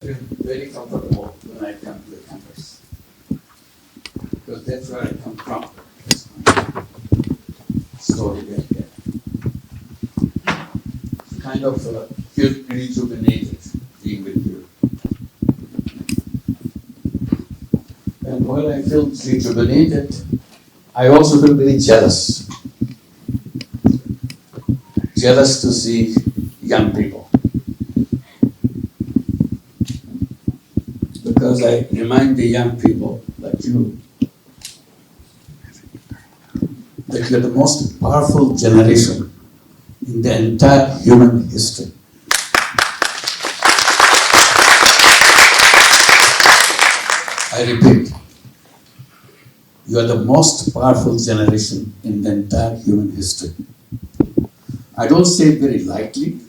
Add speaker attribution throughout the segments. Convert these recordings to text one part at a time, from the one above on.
Speaker 1: feel very comfortable when I come to the campus because that's where I come from. That's my story right there. Kind of feel rejuvenated being with you. And while I feel rejuvenated, I also feel very jealous. Jealous to see young people. Because I remind the young people like you that you're the most powerful generation in the entire human history. I repeat, you are the most powerful generation in the entire human history. I don't say it very lightly,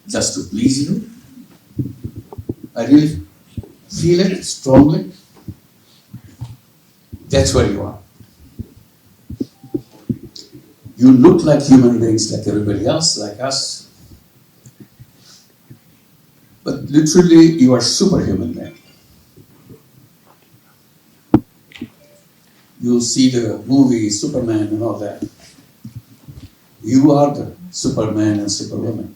Speaker 1: just to please you. I really feel it strongly. That's where you are. You look like human beings like everybody else, like us. But literally, you are superhuman men. You'll see the movie Superman and all that. You are the Superman and Superwoman.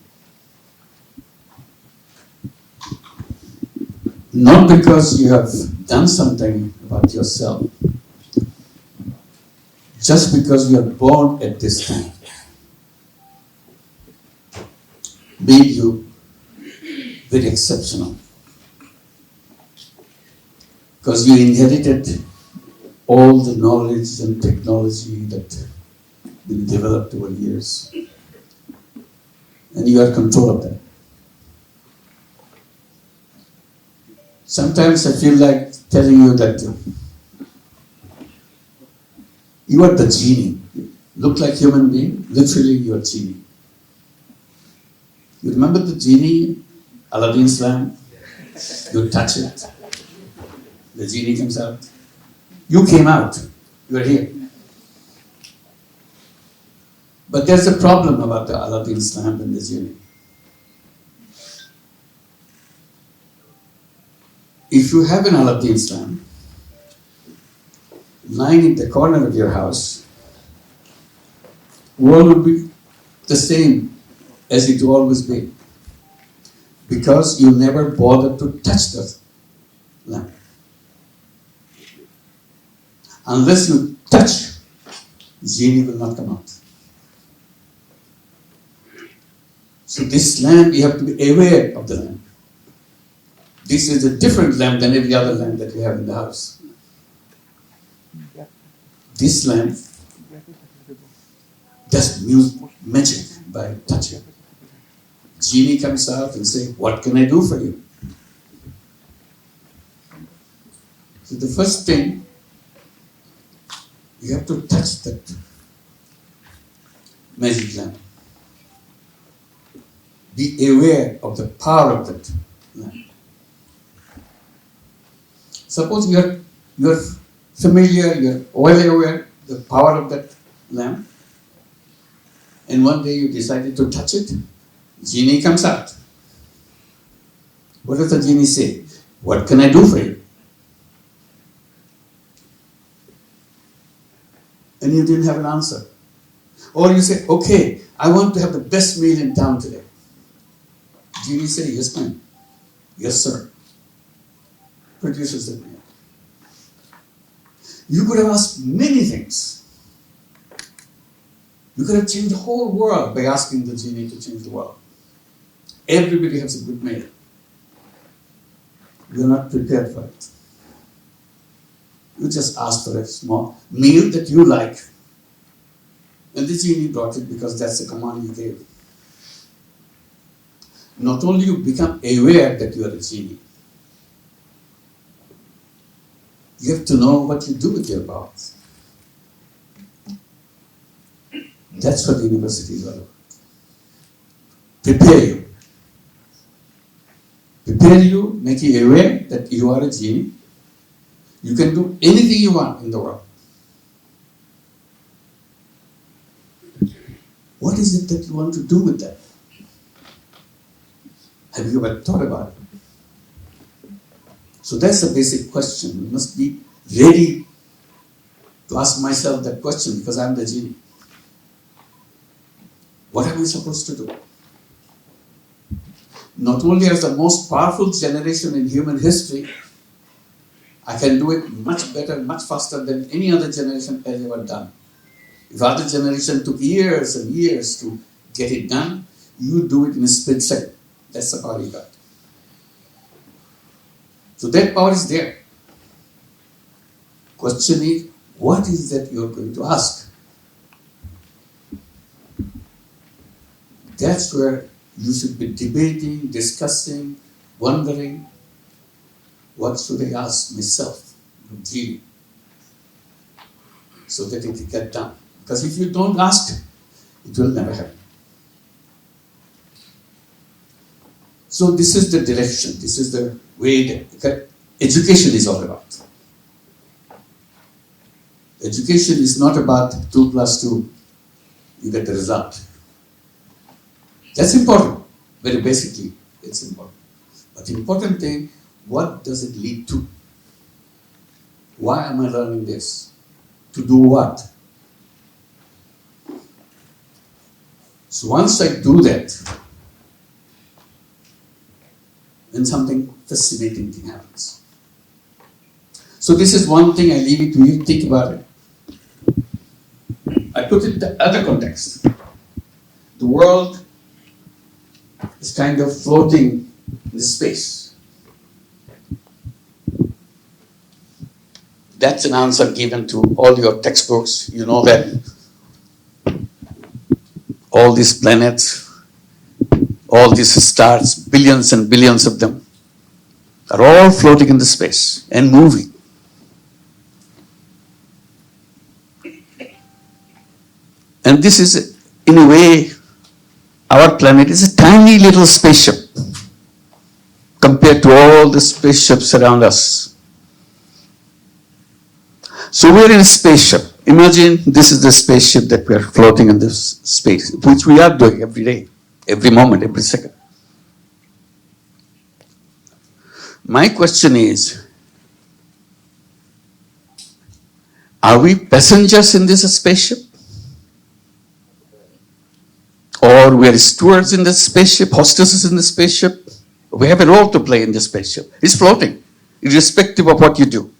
Speaker 1: Not because you have done something about yourself, just because you are born at this time, made you very exceptional. Because you inherited all the knowledge and technology that been developed over years. And you are in control of that. Sometimes I feel like telling you that you are the genie. You look like human being, literally you are genie. You remember the genie, Aladdin's lamp? You touch it, the genie comes out. You came out, you are here. But there's a problem about the Aladdin's lamp and the genie. If you have an Aladdin's lamp lying in the corner of your house, world would be the same as it will always be. Because you never bothered to touch the lamp. Unless you touch, genie will not come out. So this lamp, you have to be aware of the lamp. This is a different lamp than every other lamp that we have in the house. This lamp does magic by touching. Genie comes out and says, "What can I do for you?" So the first thing, you have to touch that magic lamp. Be aware of the power of that lamp. Suppose you're familiar, you're well aware of the power of that lamp, and one day you decided to touch it, genie comes out. What does the genie say? "What can I do for you?" And you didn't have an answer. Or you say, "Okay, I want to have the best meal in town today." Genie say, "Yes, ma'am." "Yes, sir." Produces the meal. You could have asked many things. You could have changed the whole world by asking the genie to change the world. Everybody has a good meal. You're not prepared for it. You just asked for a small meal that you like. And the genie brought it because that's the command you gave. Not only you become aware that you are a genie, you have to know what you do with your powers. That's what the university is all about. Prepare you. Prepare you, make you aware that you are a genie. You can do anything you want in the world. What is it that you want to do with that? Have you ever thought about it? So that's the basic question. We must be ready to ask myself that question because I'm the genie. What am I supposed to do? Not only as the most powerful generation in human history, I can do it much better, much faster than any other generation has ever done. If other generation took years and years to get it done, you do it in a split second. That's the power you got. So that power is there. Question is, what is that you're going to ask? That's where you should be debating, discussing, wondering, what should I ask myself, really, so that it will get done. Because if you don't ask, it will never happen. So this is the direction, this is the way that education is all about. Education is not about 2 plus 2, you get the result. That's important, very basically, it's important. But the important thing, what does it lead to? Why am I learning this? To do what? So once I do that, then something fascinating thing happens. So this is one thing I leave it to you, think about it. I put it in the other context. The world is kind of floating in space. That's an answer given to all your textbooks. You know that all these planets, all these stars, billions and billions of them, are all floating in the space and moving. And this is, in a way, our planet is a tiny little spaceship compared to all the spaceships around us. So we're in a spaceship. Imagine this is the spaceship that we are floating in this space, which we are doing every day, every moment, every second. My question is, are we passengers in this spaceship? Or we are stewards in this spaceship, hostesses in the spaceship? We have a role to play in this spaceship. It's floating, irrespective of what you do.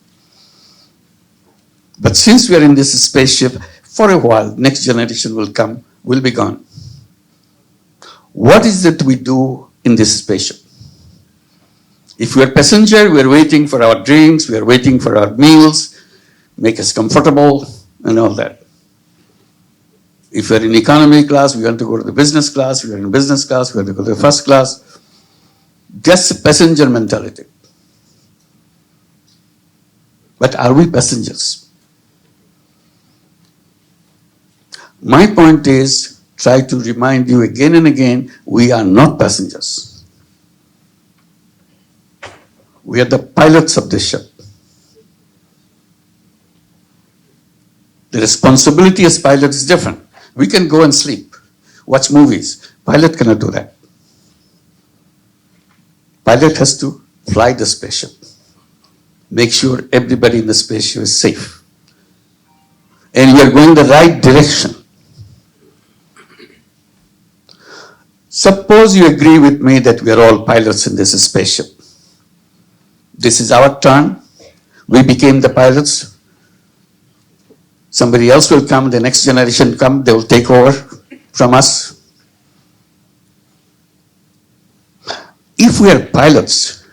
Speaker 1: But since we are in this spaceship, for a while, next generation will come, will be gone. What is it we do in this spaceship? If we are passenger, we are waiting for our drinks, we are waiting for our meals, make us comfortable, and all that. If we are in economy class, we want to go to the business class, we are in business class, we want to go to the first class. That's a passenger mentality. But are we passengers? My point is, try to remind you again and again, we are not passengers. We are the pilots of this ship. The responsibility as pilot is different. We can go and sleep, watch movies. Pilot cannot do that. Pilot has to fly the spaceship, make sure everybody in the spaceship is safe. And we are going the right direction. Suppose you agree with me that we are all pilots in this spaceship. This is our turn. We became the pilots. Somebody else will come, the next generation come, they will take over from us. If we are pilots,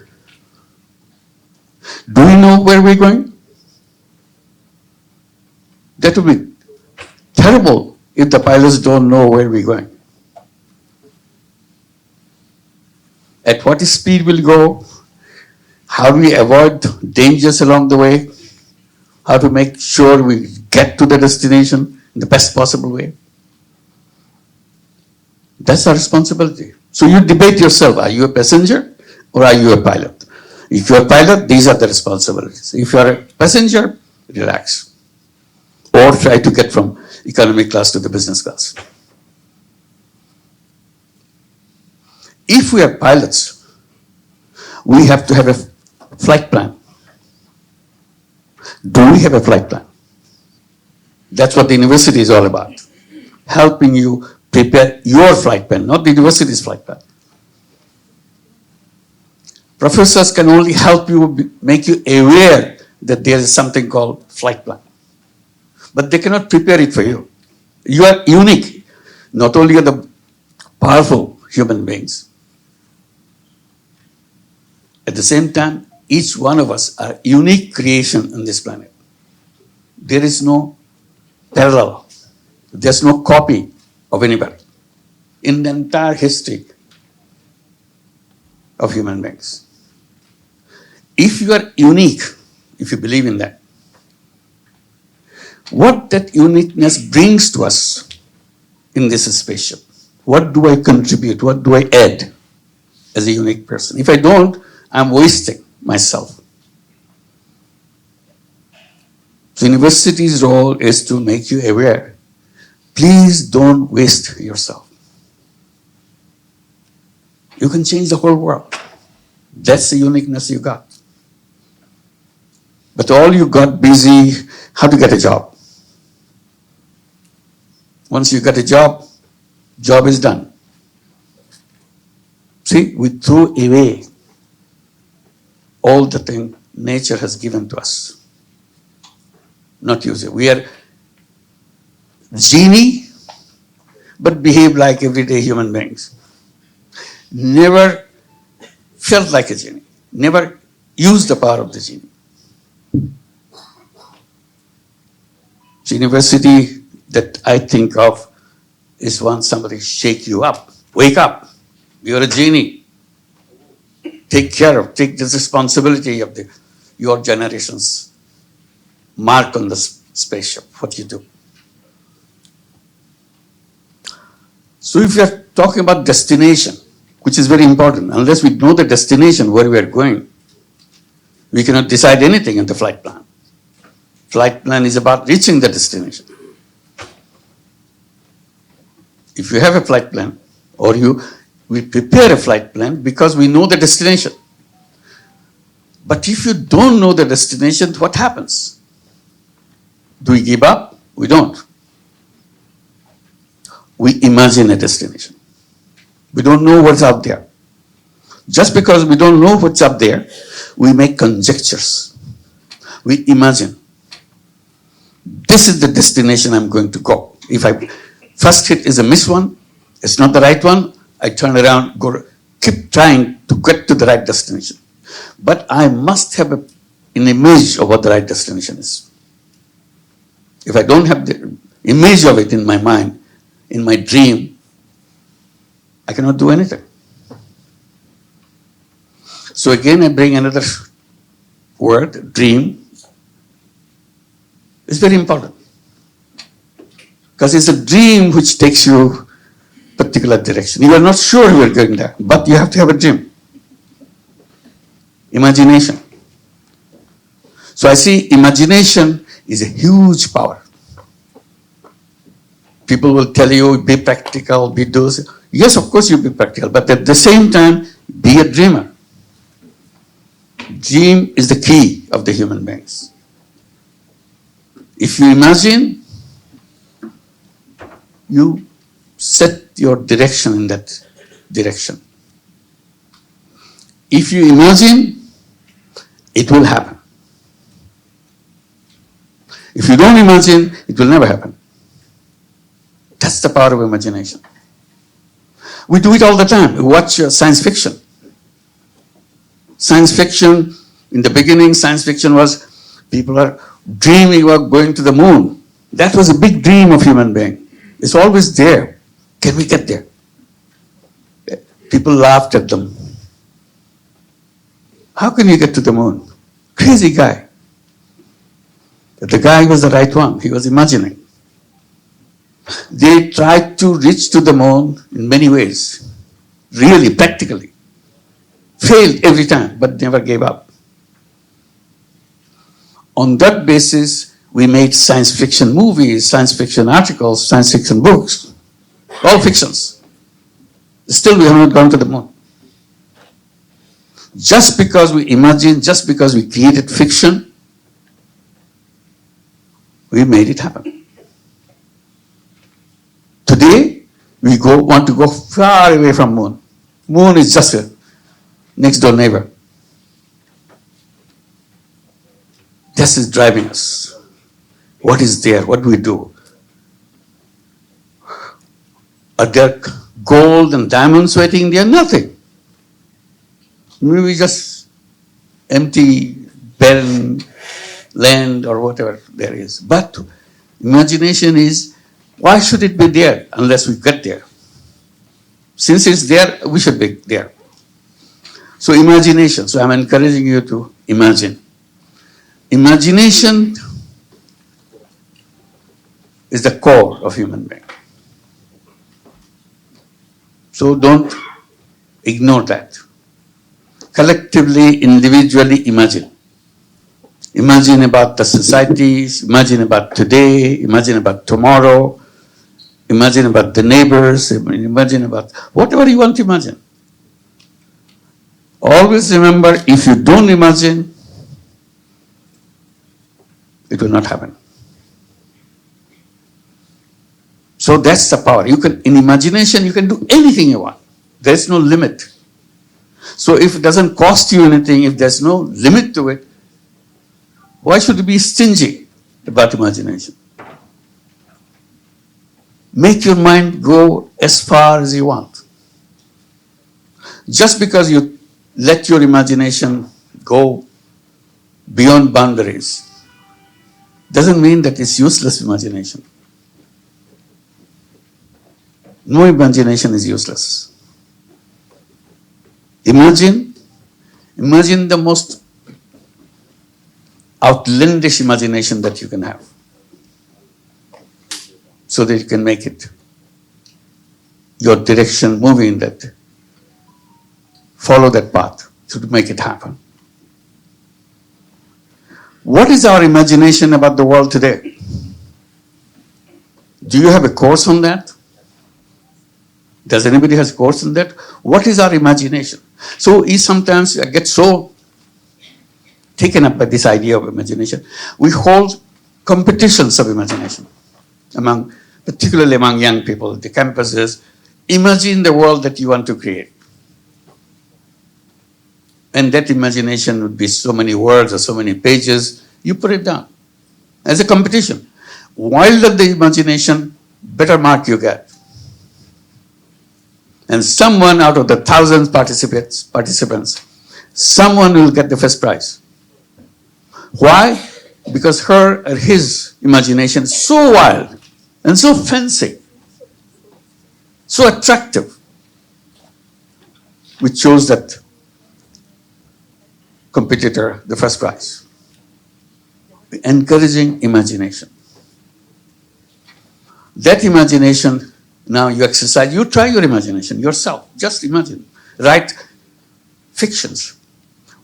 Speaker 1: do we know where we're going? That would be terrible if the pilots don't know where we're going. At what speed we'll go, how do we avoid dangers along the way, how to make sure we get to the destination in the best possible way. That's our responsibility. So you debate yourself, are you a passenger or are you a pilot? If you're a pilot, these are the responsibilities. If you're a passenger, relax. Or try to get from economy class to the business class. If we are pilots, we have to have a Flight plan. Do we have a flight plan? That's what the university is all about. Helping you prepare your flight plan, not the university's flight plan. Professors can only help you, make you aware that there is something called flight plan. But they cannot prepare it for you. You are unique. Not only are the powerful human beings, at the same time, each one of us are unique creation on this planet. There is no parallel. There's no copy of anybody in the entire history of human beings. If you are unique, if you believe in that, what that uniqueness brings to us in this spaceship, what do I contribute, what do I add as a unique person? If I don't, I'm wasting myself. So university's role is to make you aware. Please don't waste yourself. You can change the whole world. That's the uniqueness you got. But all you got busy, how to get a job. Once you get a job is done. See, we threw away all the thing nature has given to us. Not use it. We are genie, but behave like everyday human beings. Never felt like a genie. Never used the power of the genie. So university that I think of is when somebody shake you up. Wake up. You're a genie. Take care of, take the responsibility of your generation's mark on the spaceship, what you do. So if you are talking about destination, which is very important, unless we know the destination where we are going, we cannot decide anything in the flight plan. Flight plan is about reaching the destination. If you have a flight plan, or we prepare a flight plan because we know the destination. But if you don't know the destination, what happens? Do we give up? We don't. We imagine a destination. We don't know what's out there. Just because we don't know what's up there, we make conjectures. We imagine. This is the destination I'm going to go. If I first hit is a miss one, it's not the right one, I turn around, go, keep trying to get to the right destination. But I must have an image of what the right destination is. If I don't have the image of it in my mind, in my dream, I cannot do anything. So again, I bring another word, dream. It's very important. Because it's a dream which takes you a particular direction. You are not sure you are going there, but you have to have a dream. Imagination. So I see imagination is a huge power. People will tell you, be practical, be those. Yes, of course you be practical, but at the same time, be a dreamer. Dream is the key of the human beings. If you imagine, you set your direction in that direction. If you imagine, it will happen. If you don't imagine, it will never happen. That's the power of imagination. We do it all the time. We watch science fiction. Science fiction, in the beginning, science fiction was people are dreaming about going to the moon. That was a big dream of human being. It's always there. Can we get there? People laughed at them. How can you get to the moon? Crazy guy. But the guy was the right one. He was imagining. They tried to reach to the moon in many ways. Really, practically. Failed every time, but never gave up. On that basis, we made science fiction movies, science fiction articles, science fiction books. All fictions. Still, we have not gone to the moon. Just because we imagine, just because we created fiction, we made it happen. Today, we want to go far away from moon. Moon is just a next door neighbor. This is driving us. What is there? What do we do? Are there gold and diamonds waiting there? Nothing. Maybe just empty, barren land or whatever there is. But imagination is, why should it be there unless we get there? Since it's there, we should be there. So imagination. So I'm encouraging you to imagine. Imagination is the core of human being. So don't ignore that. Collectively, individually imagine. Imagine about the societies, imagine about today, imagine about tomorrow, imagine about the neighbors, imagine about whatever you want to imagine. Always remember, if you don't imagine, it will not happen. So that's the power. You can, in imagination, you can do anything you want. There's no limit. So if it doesn't cost you anything, if there's no limit to it, why should you be stingy about imagination? Make your mind go as far as you want. Just because you let your imagination go beyond boundaries doesn't mean that it's useless imagination. No imagination is useless. Imagine the most outlandish imagination that you can have, so that you can make it your direction, moving in that, follow that path to make it happen. What is our imagination about the world today? Do you have a course on that? Does anybody have a course on that? What is our imagination? So sometimes I get so taken up by this idea of imagination. We hold competitions of imagination, particularly among young people, the campuses. Imagine the world that you want to create. And that imagination would be so many words or so many pages. You put it down as a competition. Wilder the imagination, better mark you get. And someone out of the thousands participants, someone will get the first prize. Why? Because her or his imagination is so wild and so fancy, so attractive, we chose that competitor the first prize. Encouraging imagination. That imagination, now you exercise, you try your imagination yourself. Just imagine. Write fictions.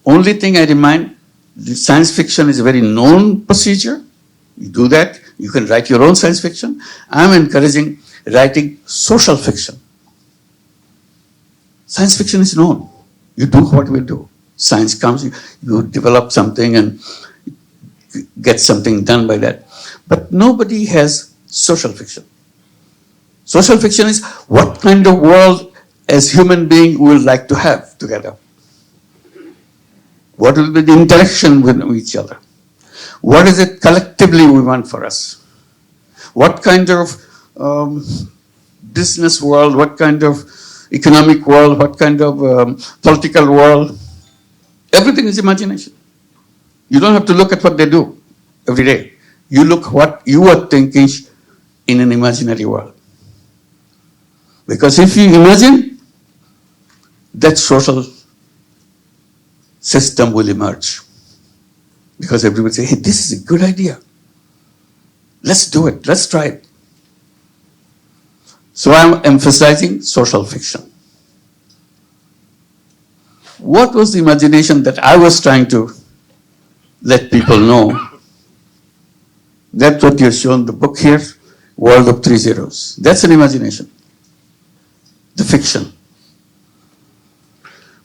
Speaker 1: Only thing I remind, science fiction is a very known procedure. You do that. You can write your own science fiction. I'm encouraging writing social fiction. Science fiction is known. You do what we do. Science comes, you develop something and get something done by that. But nobody has social fiction. Social fiction is what kind of world as human beings we would like to have together. What will be the interaction with each other? What is it collectively we want for us? What kind of business world, what kind of economic world, what kind of political world? Everything is imagination. You don't have to look at what they do every day. You look what you are thinking in an imaginary world. Because if you imagine, that social system will emerge. Because everybody say, hey, this is a good idea. Let's do it. Let's try it. So I'm emphasizing social fiction. What was the imagination that I was trying to let people know? That's what you've shown the book here, World of Three Zeros. That's an imagination. The fiction.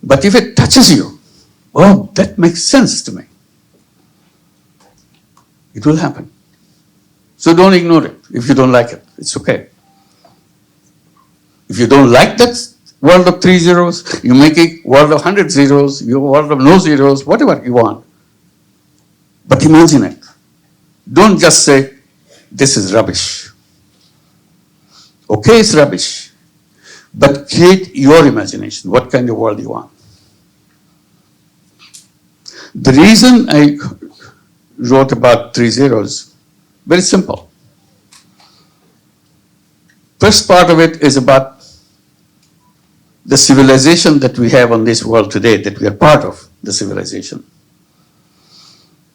Speaker 1: But if it touches you, Oh, that makes sense to me. It will happen. So don't ignore it if you don't like it. It's okay. If you don't like that world of 3 zeros, you make a world of 100 zeros, your world of no zeros, whatever you want. But imagine it. Don't just say, this is rubbish. Okay, it's rubbish. But create your imagination, what kind of world you want. The reason I wrote about 3 zeros, very simple. First part of it is about the civilization that we have on this world today, that we are part of the civilization.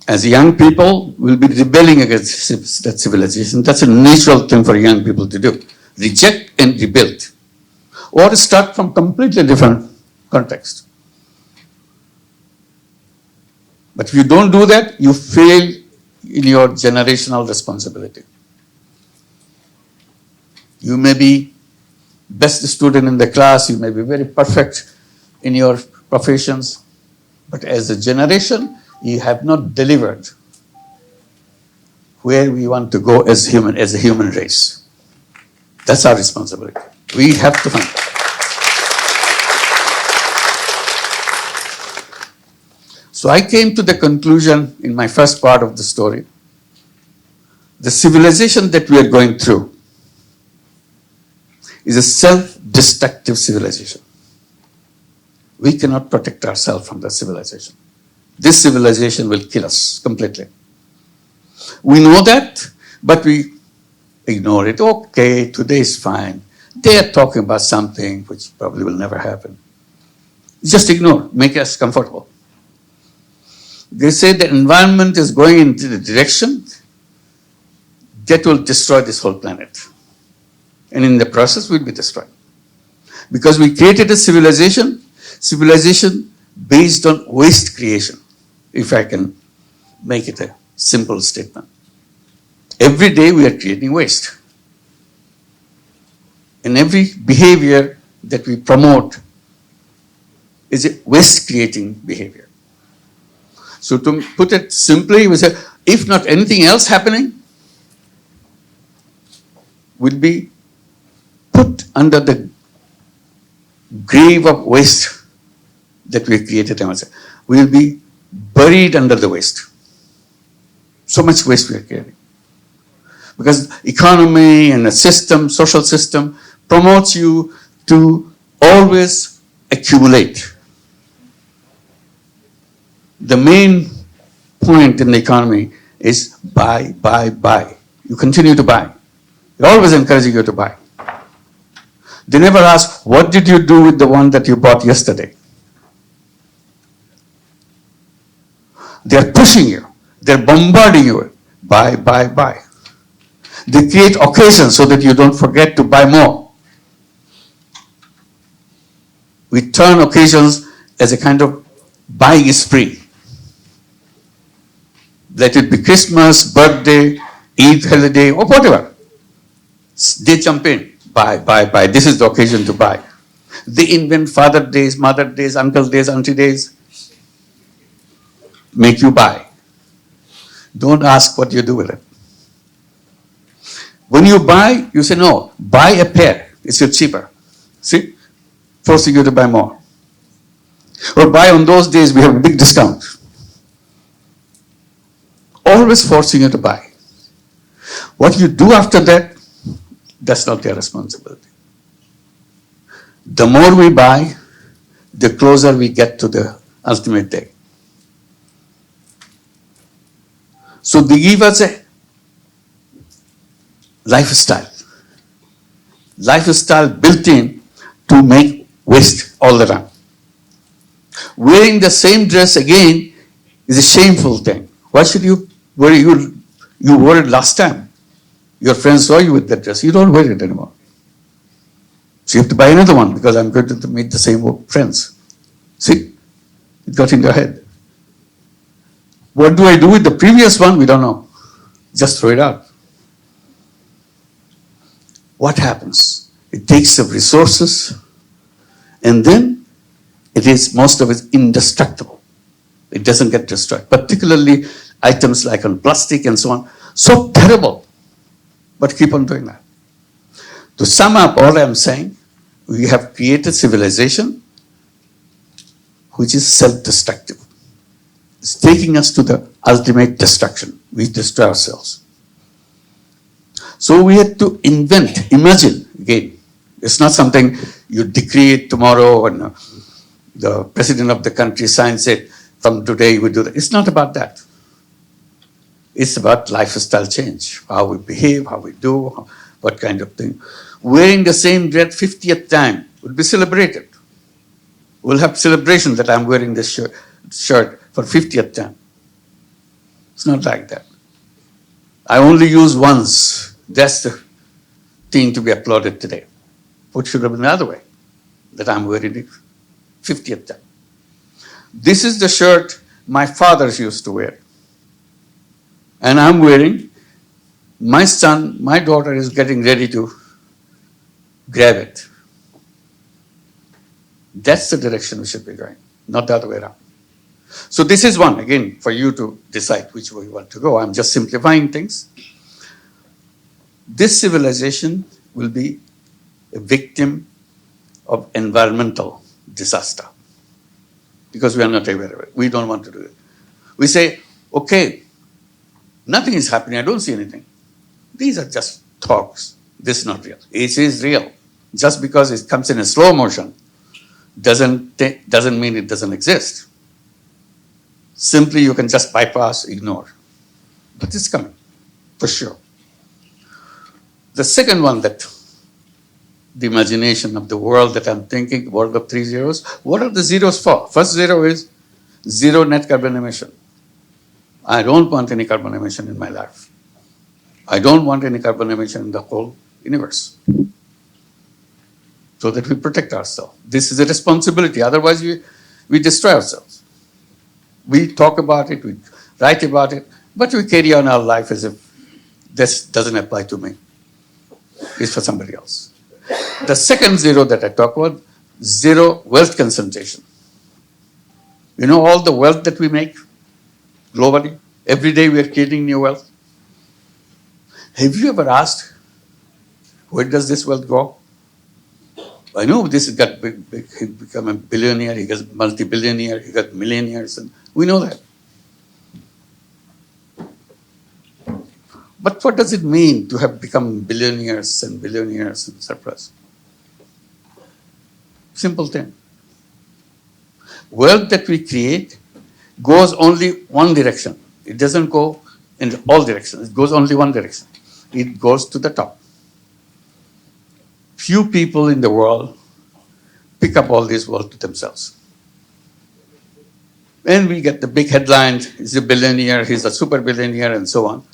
Speaker 1: As young people, we'll be rebelling against that civilization. That's a natural thing for young people to do. Reject and rebuild. Or start from completely different context. But if you don't do that, you fail in your generational responsibility. You may be best student in the class, you may be very perfect in your professions, but as a generation, you have not delivered where we want to go as a human race. That's our responsibility. We have to find. So I came to the conclusion in my first part of the story, the civilization that we are going through is a self-destructive civilization. We cannot protect ourselves from that civilization. This civilization will kill us completely. We know that, but we ignore it. Okay, today is fine. They are talking about something which probably will never happen. Just ignore, make us comfortable. They say the environment is going into the direction that will destroy this whole planet. And in the process, we'll be destroyed. Because we created a civilization based on waste creation, if I can make it a simple statement. Every day we are creating waste. And every behavior that we promote is a waste-creating behavior. So to put it simply, we say, if not anything else happening, will be put under the grave of waste that we created. We will be buried under the waste. So much waste we are creating. Because economy and a system, social system, promotes you to always accumulate. The main point in the economy is buy, buy, buy. You continue to buy. They're always encouraging you to buy. They never ask, what did you do with the one that you bought yesterday? They're pushing you. They're bombarding you. Buy, buy, buy. They create occasions so that you don't forget to buy more. We turn occasions as a kind of buying spree. Let it be Christmas, birthday, Eid holiday, or whatever. They jump in. Buy, buy, buy. This is the occasion to buy. They invent Father Days, Mother Days, Uncle Days, Auntie Days. Make you buy. Don't ask what you do with it. When you buy, you say, no, buy a pair. It's cheaper. See? Forcing you to buy more. Or buy on those days, we have a big discount. Always forcing you to buy. What you do after that, that's not their responsibility. The more we buy, the closer we get to the ultimate day. So they give us a lifestyle. Lifestyle built in to make waste all the time. Wearing the same dress again is a shameful thing. Why should you wear it? You wore it last time. Your friends saw you with that dress. You don't wear it anymore. So you have to buy another one because I'm going to meet the same friends. See? It got in your head. What do I do with the previous one? We don't know. Just throw it out. What happens? It takes up resources and then it is most of it indestructible. It doesn't get destroyed. Particularly items like on plastic and so on. So terrible. But keep on doing that. To sum up all I'm saying, we have created civilization which is self-destructive. It's taking us to the ultimate destruction. We destroy ourselves. So we had to invent, imagine, again. It's not something you decree it tomorrow and the president of the country signs it, from today we do that. It's not about that. It's about lifestyle change, how we behave, how we do, what kind of thing. Wearing the same dress 50th time would be celebrated. We'll have celebration that I'm wearing this shirt for 50th time. It's not like that. I only use once. That's the thing to be applauded today. What should have been the other way? That I'm wearing it 50th time. This is the shirt my fathers used to wear. And I'm wearing, my son, my daughter is getting ready to grab it. That's the direction we should be going, not the other way around. So this is one, again, for you to decide which way you want to go. I'm just simplifying things. This civilization will be a victim of environmental disaster because we are not aware of it. We don't want to do it. We say, okay, nothing is happening. I don't see anything. These are just talks. This is not real. It is real. Just because it comes in a slow motion doesn't mean it doesn't exist. Simply you can just bypass, ignore. But it's coming, for sure. The second one, that the imagination of the world that I'm thinking, world of 3 zeros, what are the zeros for? First zero is zero net carbon emission. I don't want any carbon emission in my life. I don't want any carbon emission in the whole universe. So that we protect ourselves. This is a responsibility. Otherwise, we destroy ourselves. We talk about it, we write about it, but we carry on our life as if this doesn't apply to me. It's for somebody else. The second zero that I talk about, zero wealth concentration. You know all the wealth that we make globally? Every day we are creating new wealth. Have you ever asked, where does this wealth go? I know this has got big, he become a billionaire, he got multi-billionaire, he got millionaires, and we know that. But what does it mean to have become billionaires and surplus? Simple thing. Wealth that we create goes only one direction. It doesn't go in all directions. It goes only one direction. It goes to the top. Few people in the world pick up all this wealth to themselves. And we get the big headlines, he's a billionaire, he's a super billionaire, and so on.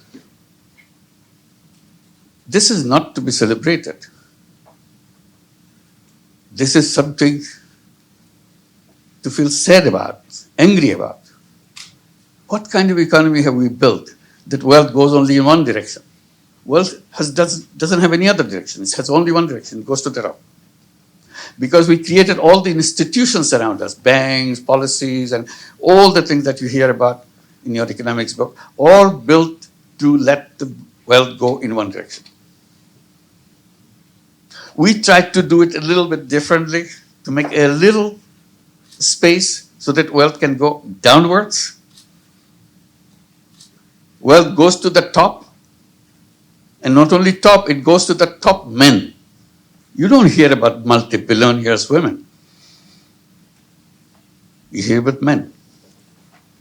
Speaker 1: This is not to be celebrated. This is something to feel sad about, angry about. What kind of economy have we built that wealth goes only in one direction? Wealth doesn't have any other direction. It has only one direction. It goes to the top. Because we created all the institutions around us, banks, policies, and all the things that you hear about in your economics book, all built to let the wealth go in one direction. We tried to do it a little bit differently, to make a little space so that wealth can go downwards. Wealth goes to the top, and not only top, it goes to the top men. You don't hear about multi-billionaires women. You hear about men.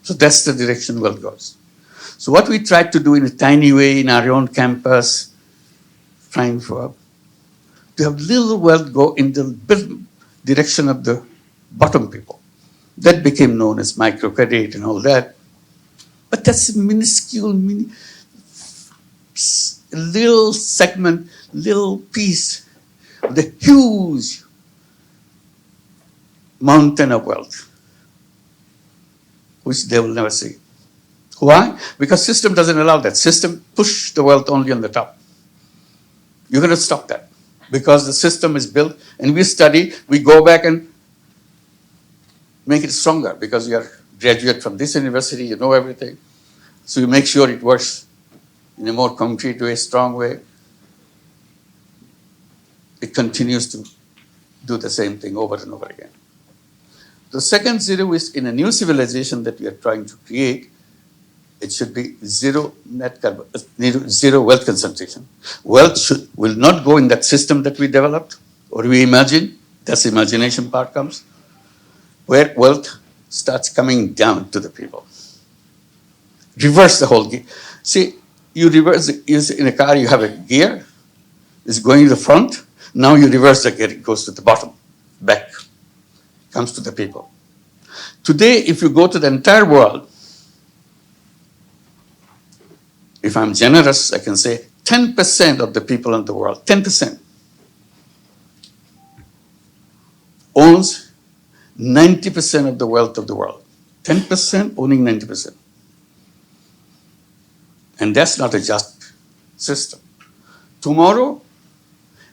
Speaker 1: So that's the direction wealth goes. So what we tried to do in a tiny way in our own campus, trying to have little wealth go in the direction of the bottom people. That became known as microcredit and all that. But that's a minuscule, little segment, little piece of the huge mountain of wealth, which they will never see. Why? Because system doesn't allow that. System push the wealth only on the top. You're going to stop that. Because the system is built, and we study, we go back and make it stronger because we are graduate from this university, you know everything. So you make sure it works in a more concrete way, strong way. It continues to do the same thing over and over again. The second zero is in a new civilization that we are trying to create. It should be zero net carbon, zero wealth concentration. Wealth will not go in that system that we developed or we imagine. That's the imagination part comes, where wealth starts coming down to the people. Reverse the whole gear. See, you reverse in a car, you have a gear, it's going to the front. Now you reverse the gear, it goes to the bottom, back, comes to the people. Today, if you go to the entire world, if I'm generous, I can say 10% of the people in the world, 10%, owns 90% of the wealth of the world. 10% owning 90%. And that's not a just system. Tomorrow,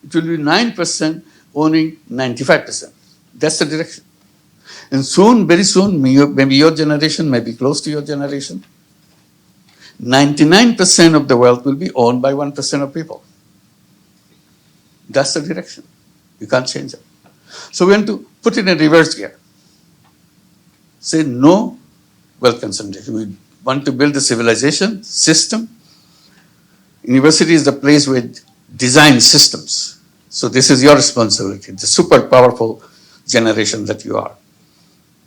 Speaker 1: it will be 9% owning 95%. That's the direction. And soon, very soon, maybe your generation, maybe close to your generation, 99% of the wealth will be owned by 1% of people. That's the direction. You can't change it. So we want to put it in reverse gear. Say no wealth concentration. We want to build a civilization system. University is the place where design systems. So this is your responsibility, the super powerful generation that you are.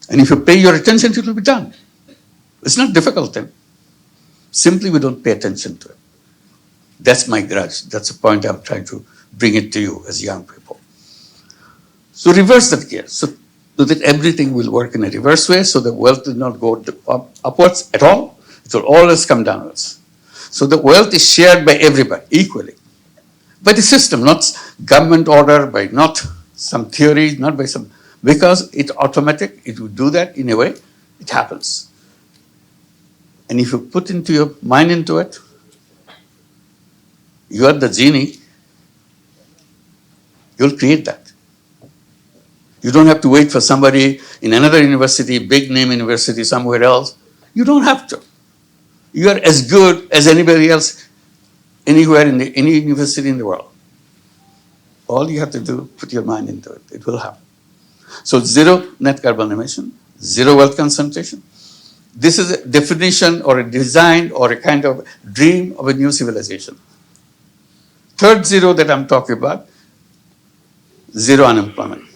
Speaker 1: And if you pay your attention, it will be done. It's not difficult then. Simply we don't pay attention to it. That's my grudge. That's the point I'm trying to bring it to you as young people. So reverse that gear, so that everything will work in a reverse way, so the wealth will not go upwards at all. It will always come downwards. So the wealth is shared by everybody equally. By the system, not government order, by not some theory, not by some, because it's automatic, it will do that in a way, it happens. And if you put into your mind into it, you are the genie, you'll create that. You don't have to wait for somebody in another university, big name university somewhere else. You don't have to. You are as good as anybody else anywhere in any university in the world. All you have to do, put your mind into it. It will happen. So zero net carbon emission, zero wealth concentration. This is a definition or a design or a kind of dream of a new civilization. Third zero that I'm talking about, zero unemployment.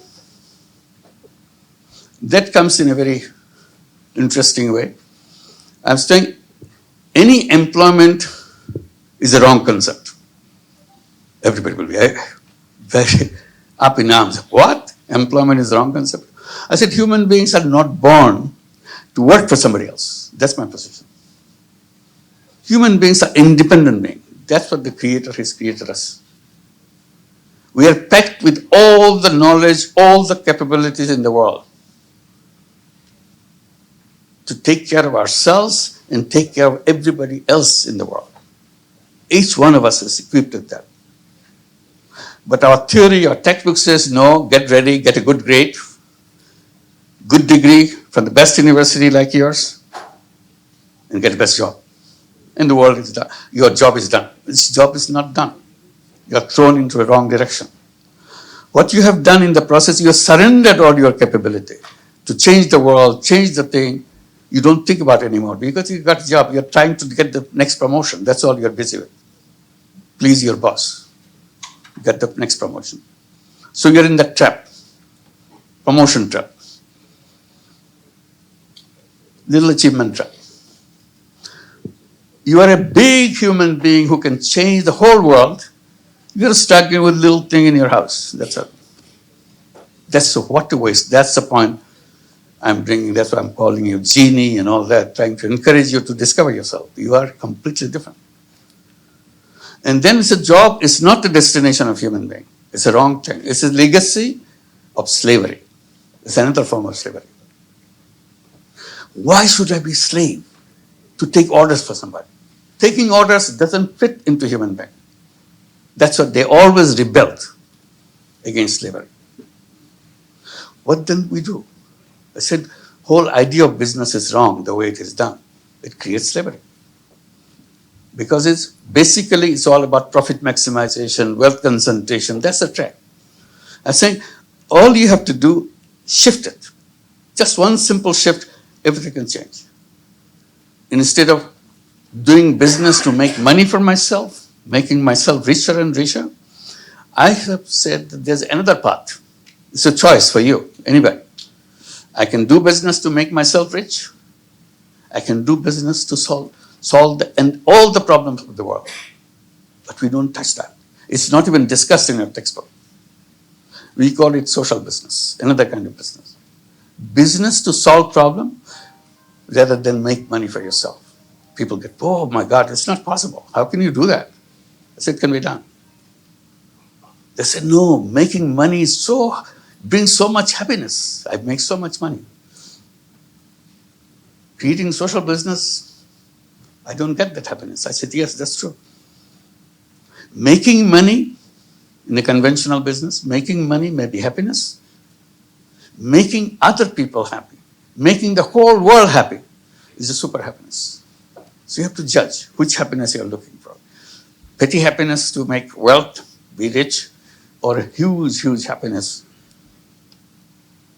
Speaker 1: That comes in a very interesting way. I'm saying any employment is a wrong concept. Everybody will be very up in arms. What? Employment is the wrong concept? I said human beings are not born to work for somebody else. That's my position. Human beings are independent beings. That's what the Creator has created us. We are packed with all the knowledge, all the capabilities in the world to take care of ourselves and take care of everybody else in the world. Each one of us is equipped with that. But our theory, our textbook says, no, get ready, get a good grade, good degree from the best university like yours, and get the best job. And the world is done. Your job is done. This job is not done. You are thrown into a wrong direction. What you have done in the process, you have surrendered all your capability to change the world, change the thing. You don't think about it anymore because you got a job. You're trying to get the next promotion. That's all you're busy with. Please your boss. Get the next promotion. So you're in that trap, promotion trap, little achievement trap. You are a big human being who can change the whole world. You're stuck with a little thing in your house. That's it. That's what a waste. That's the point I'm bringing. That's why I'm calling you genie and all that, trying to encourage you to discover yourself. You are completely different. And then it's a job, it's not the destination of human being. It's a wrong thing. It's a legacy of slavery. It's another form of slavery. Why should I be slave to take orders for somebody? Taking orders doesn't fit into human being. That's what they always rebelled against slavery. What then we do? I said, whole idea of business is wrong the way it is done. It creates slavery. Because it's all about profit maximization, wealth concentration. That's the track. I'm saying all you have to do, shift it. Just one simple shift, everything can change. Instead of doing business to make money for myself, making myself richer and richer, I have said that there's another path. It's a choice for you, anybody. I can do business to make myself rich. I can do business to solve all the problems of the world. But we don't touch that. It's not even discussed in our textbook. We call it social business, another kind of business. Business to solve problem rather than make money for yourself. People get, oh my God, it's not possible. How can you do that? I said, it can be done. They said, no, making money brings so much happiness. I make so much money. Creating social business, I don't get that happiness. I said, yes, that's true. Making money in a conventional business, making money may be happiness. Making other people happy, making the whole world happy is a super happiness. So you have to judge which happiness you're looking for. Petty happiness to make wealth, be rich, or a huge, huge happiness.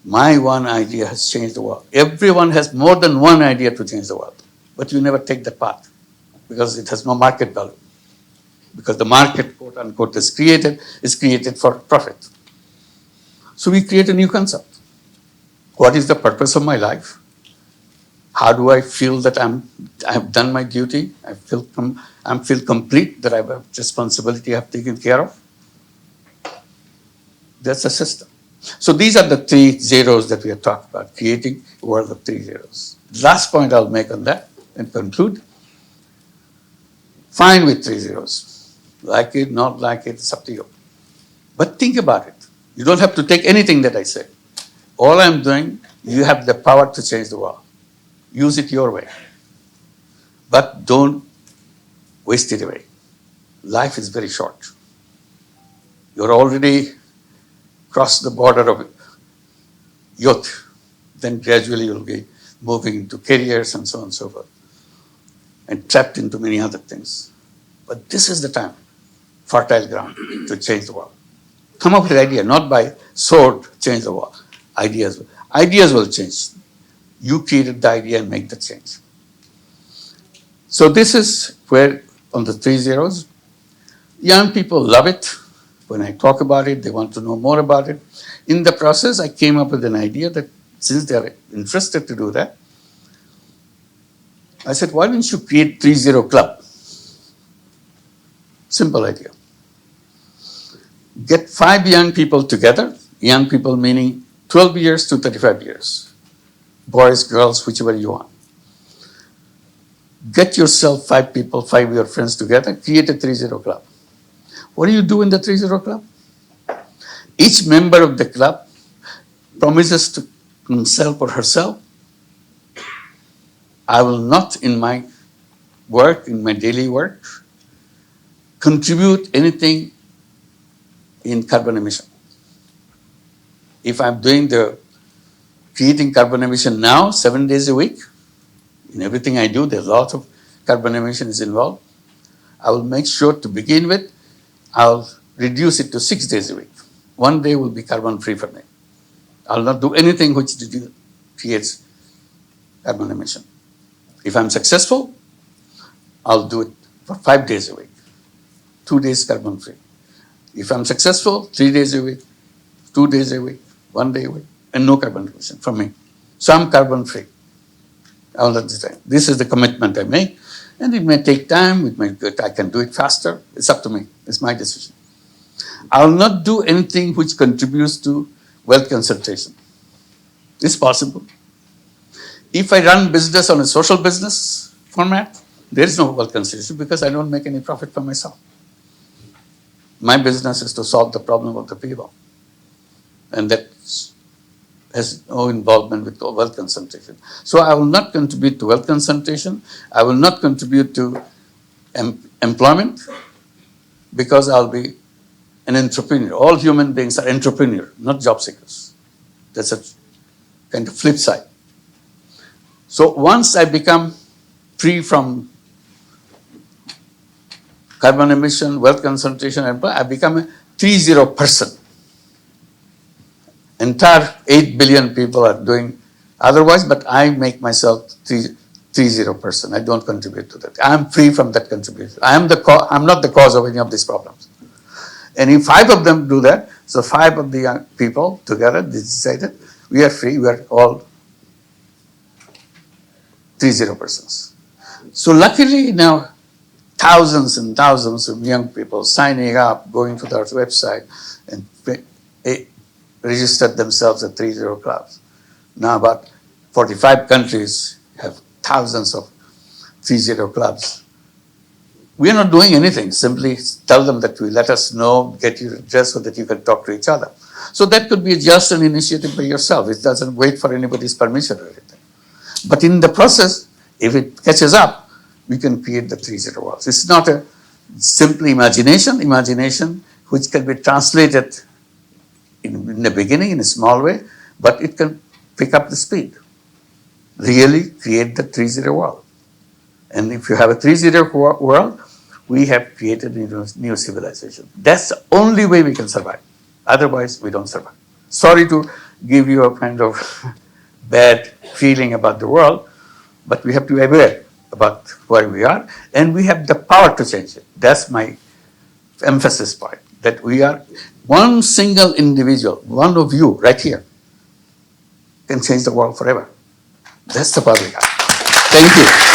Speaker 1: My one idea has changed the world. Everyone has more than one idea to change the world. But you never take that path because it has no market value. Because the market, quote unquote, is created for profit. So we create a new concept. What is the purpose of my life? How do I feel that I have done my duty? I feel complete, that I have a responsibility I have taken care of. That's a system. So these are the 3 zeros that we are talking about, creating a world of 3 zeros. Last point I'll make on that and conclude. Fine with 3 zeros. Like it, not like it, it's up to you. But think about it. You don't have to take anything that I say. All I'm doing, you have the power to change the world. Use it your way. But don't waste it away. Life is very short. You're already crossed the border of youth. Then gradually you'll be moving into careers and so on and so forth. And trapped into many other things. But this is the time, fertile ground, to change the world. Come up with an idea, not by sword, change the world. Ideas will change. You created the idea and make the change. So this is where, on the 3 zeros, young people love it. When I talk about it, they want to know more about it. In the process, I came up with an idea that since they are interested to do that, I said, why don't you create 3-0 club? Simple idea. Get 5 young people together, young people meaning 12 years to 35 years. Boys, girls, whichever you want. Get yourself 5 people, 5 of your friends together, create a 3-0 club. What do you do in the 3-0 club? Each member of the club promises to himself or herself, I will not in my work, in my daily work, contribute anything in carbon emission. If I'm doing the creating carbon emission now, 7 days a week, in everything I do, there's a lot of carbon emissions involved. I will make sure to begin with, I'll reduce it to 6 days a week. 1 day will be carbon free for me. I'll not do anything which creates carbon emission. If I'm successful, I'll do it for 5 days a week. 2 days carbon free. If I'm successful, 3 days a week, 2 days a week, 1 day a week, and no carbon emission from me. So I'm carbon free all of the time. This is the commitment I make. And it may take time, I can do it faster. It's up to me. It's my decision. I'll not do anything which contributes to wealth concentration. It's possible. If I run business on a social business format, there is no wealth concentration because I don't make any profit for myself. My business is to solve the problem of the people. And that has no involvement with wealth concentration. So I will not contribute to wealth concentration. I will not contribute to employment because I'll be an entrepreneur. All human beings are entrepreneurs, not job seekers. That's a kind of flip side. So once I become free from carbon emission, wealth concentration, and I become a 3-0 person. Entire 8 billion people are doing otherwise, but I make myself 3-0 person. I don't contribute to that. I am free from that contribution. I'm not the cause of any of these problems. And if 5 of them do that, so 5 of the young people together decided we are free, we are all 3-0 persons. So luckily now thousands and thousands of young people signing up, going to their website and registered themselves at 3-0 clubs. Now about 45 countries have thousands of 3-0 clubs. We are not doing anything, simply tell them that we let us know, get your address so that you can talk to each other. So that could be just an initiative by yourself. It doesn't wait for anybody's permission or anything. But in the process, if it catches up, we can create the 3-0 worlds. It's not a simple imagination which can be translated in the beginning in a small way, but it can pick up the speed. Really create the 3-0 world. And if you have a 3-0 world, we have created a new civilization. That's the only way we can survive. Otherwise, we don't survive. Sorry to give you a kind of bad feeling about the world, but we have to be aware about where we are, and we have the power to change it. That's my emphasis point, that we are one single individual, one of you right here, can change the world forever. That's the power we have. Thank you.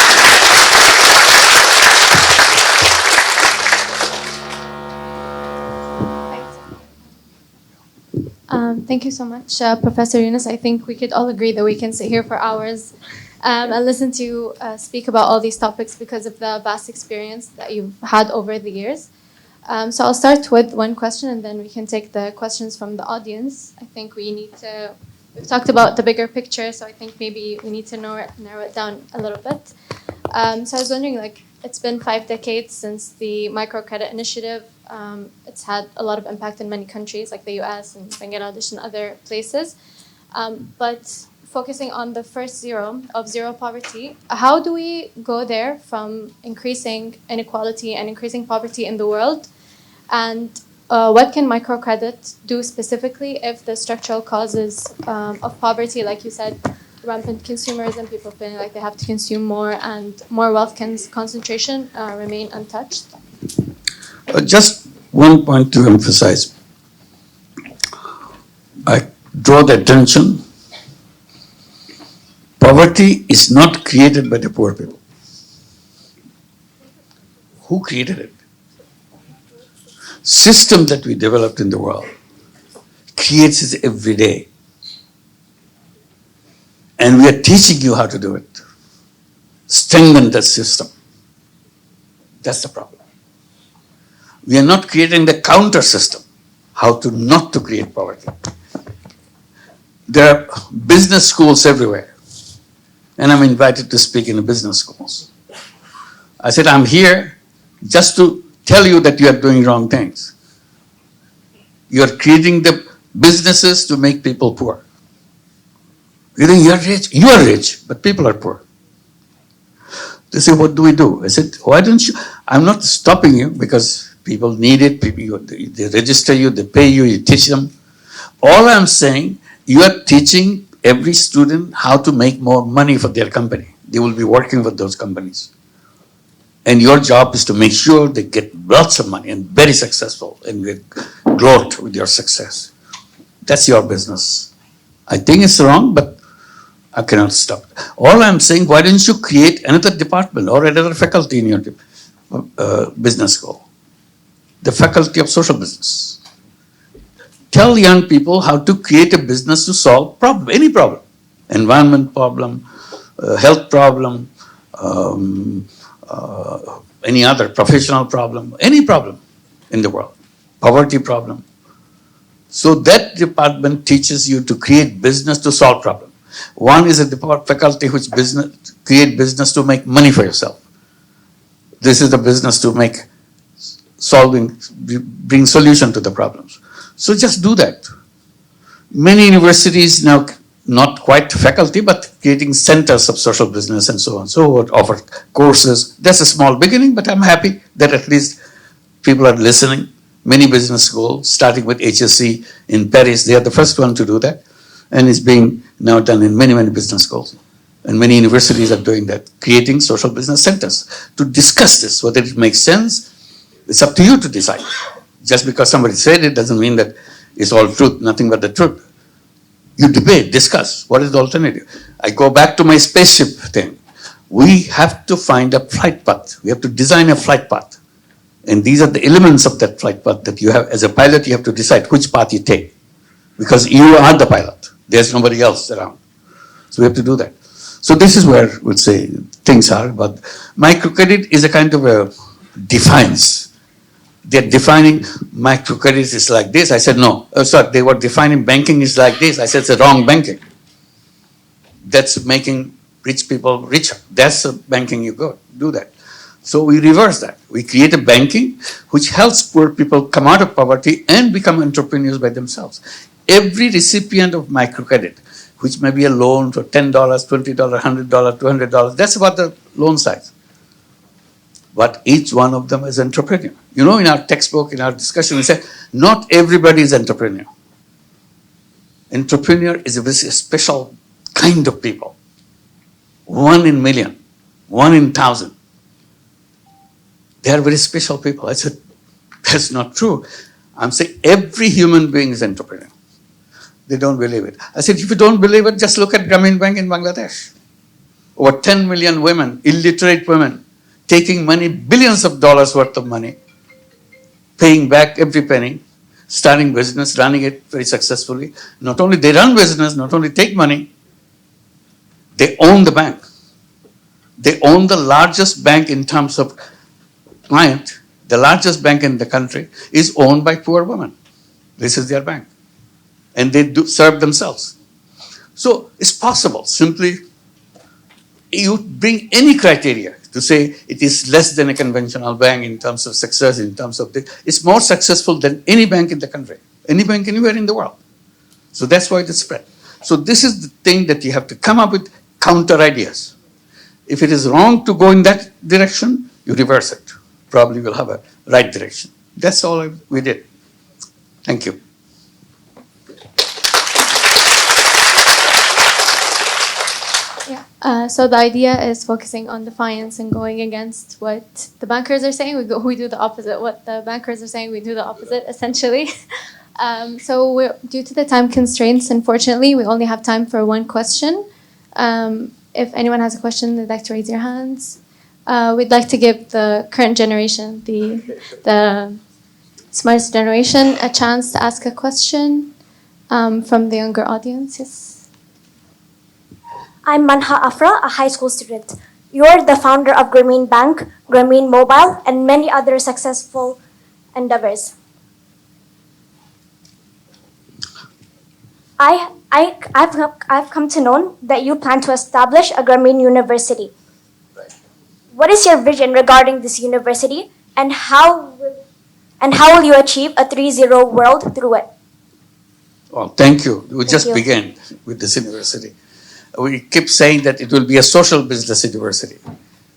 Speaker 2: Thank you so much, Professor Yunus. I think we could all agree that we can sit here for hours and listen to you speak about all these topics because of the vast experience that you've had over the years. So I'll start with one question and then we can take the questions from the audience. I think we've talked about the bigger picture, so I think maybe we need to narrow it down a little bit. So I was wondering, it's been 5 decades since the microcredit initiative. It's had a lot of impact in many countries like the US and Bangladesh and other places. But focusing on the first zero poverty, how do we go there from increasing inequality and increasing poverty in the world? And what can microcredit do specifically if the structural causes of poverty, like you said, rampant consumerism, people feeling like they have to consume more and more wealth concentration remain untouched?
Speaker 1: Just one point to emphasize. I draw the attention. Poverty is not created by the poor people. Who created it? System that we developed in the world creates it every day. And we are teaching you how to do it. Strengthen that system. That's the problem. We are not creating the counter system, how to not to create poverty. There are business schools everywhere. And I'm invited to speak in the business schools. I said, I'm here just to tell you that you are doing wrong things. You are creating the businesses to make people poor. You think you're rich? You are rich, but people are poor. They say, what do we do? I said, why don't you? I'm not stopping you because people need it. They register you, they pay you, you teach them. All I'm saying, you are teaching every student how to make more money for their company. They will be working with those companies. And your job is to make sure they get lots of money and very successful and get growth with your success. That's your business. I think it's wrong, but I cannot stop. All I'm saying, why don't you create another department or another faculty in your business school? The faculty of social business. Tell young people how to create a business to solve problem, any problem. Environment problem, health problem, any other professional problem, any problem in the world, poverty problem. So that department teaches you to create business to solve problem. One is a faculty which create business to make money for yourself. This is the business to make bring solution to the problems. So just do that. Many universities now not quite faculty, but creating centers of social business and so on. So offer courses. That's a small beginning, but I'm happy that at least people are listening. Many business schools, starting with HSC in Paris, they are the first one to do that. And it's being now done in many, many business schools. And many universities are doing that, creating social business centers to discuss this, whether it makes sense. It's up to you to decide. Just because somebody said it doesn't mean that it's all truth, nothing but the truth. You debate, discuss, what is the alternative? I go back to my spaceship thing. We have to find a flight path. We have to design a flight path. And these are the elements of that flight path that you have, as a pilot, you have to decide which path you take. Because you are the pilot. There's nobody else around. So we have to do that. So this is where we'll say things are, but microcredit is a kind of a defiance. They're defining microcredit is like this. I said, no. Sorry, they were defining banking is like this. I said, it's a wrong banking. That's making rich people richer. That's the banking you go, do that. So we reverse that. We create a banking which helps poor people come out of poverty and become entrepreneurs by themselves. Every recipient of microcredit, which may be a loan for $10, $20, $100, $200, that's about the loan size. But each one of them is entrepreneur. You know, in our textbook, in our discussion, we say, not everybody is entrepreneur. Entrepreneur is a very special kind of people. 1 in million, 1 in 1,000. They are very special people. I said, that's not true. I'm saying every human being is entrepreneur. They don't believe it. I said, if you don't believe it, just look at Grameen Bank in Bangladesh. Over 10 million women, illiterate women, taking money, billions of dollars worth of money, paying back every penny, starting business, running it very successfully. Not only they run business, not only take money, they own the bank. They own the largest bank in terms of client. The largest bank in the country is owned by poor women. This is their bank. And they do serve themselves. So it's possible. Simply, you bring any criteria to say it is less than a conventional bank in terms of success, in terms of it's more successful than any bank in the country, any bank anywhere in the world. So that's why it is spread. So this is the thing that you have to come up with counter ideas. If it is wrong to go in that direction, you reverse it. Probably will have a right direction. That's all we did. Thank you.
Speaker 2: So the idea is focusing on defiance and going against what the bankers are saying. We do the opposite. What the bankers are saying, we do the opposite, essentially. So due to the time constraints, unfortunately, we only have time for one question. If anyone has a question, they'd like to raise your hands. We'd like to give the current generation, the smartest generation, a chance to ask a question from the younger audience. Yes.
Speaker 3: I'm Manha Afra, a high school student. You're the founder of Grameen Bank, Grameen Mobile, and many other successful endeavors. I've come to know that you plan to establish a Grameen University. What is your vision regarding this university, and how will you achieve a 3.0 world through it?
Speaker 1: Well, thank you. We just began with this university. We keep saying that it will be a social business university.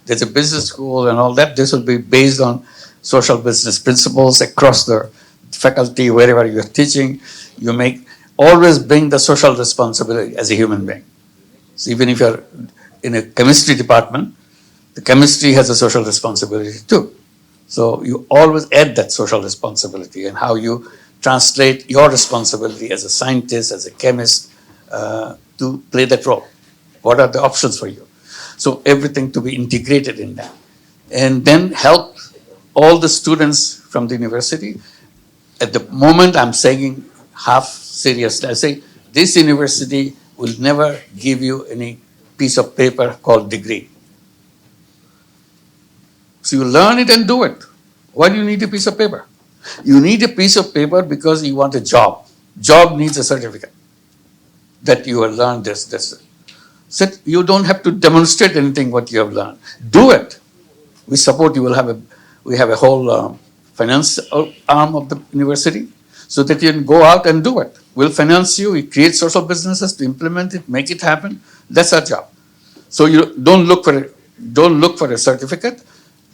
Speaker 1: There's a business school and all that. This will be based on social business principles across the faculty, wherever you're teaching. You always bring the social responsibility as a human being. So even if you're in a chemistry department, the chemistry has a social responsibility too. So you always add that social responsibility and how you translate your responsibility as a scientist, as a chemist, to play that role. What are the options for you? So everything to be integrated in that. And then help all the students from the university. At the moment, I'm saying half seriously. I say this university will never give you any piece of paper called degree. So you learn it and do it. Why do you need a piece of paper? You need a piece of paper because you want a job. Job needs a certificate that you have learned this. So you don't have to demonstrate anything what you have learned. Do it. We support you. We have a whole finance arm of the university. so that you can go out and do it. We'll finance you, we create social businesses to implement it, make it happen. That's our job. So you don't look for a certificate,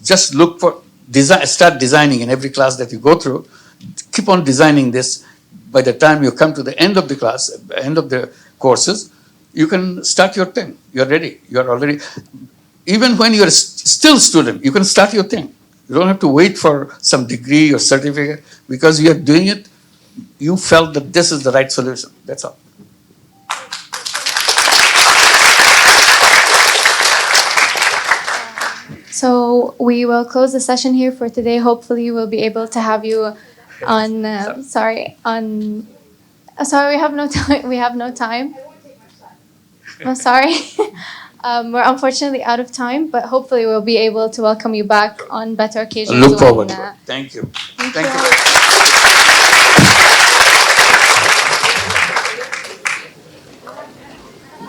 Speaker 1: just look for design, start designing in every class that you go through. Keep on designing this. By the time you come to the end of the class, end of the courses, you can start your thing. You're ready. You're already, even when you're still student, you can start your thing. You don't have to wait for some degree or certificate because you're doing it. You felt that this is the right solution. That's all.
Speaker 2: So we will close the session here for today. Hopefully, we'll be able to have you on. Sorry, we have no time. We have no time. I'm sorry. We're unfortunately out of time, but hopefully we'll be able to welcome you back on better occasions.
Speaker 1: Look forward to it. Thank you.
Speaker 2: Thank
Speaker 1: Thank
Speaker 2: you.
Speaker 1: you.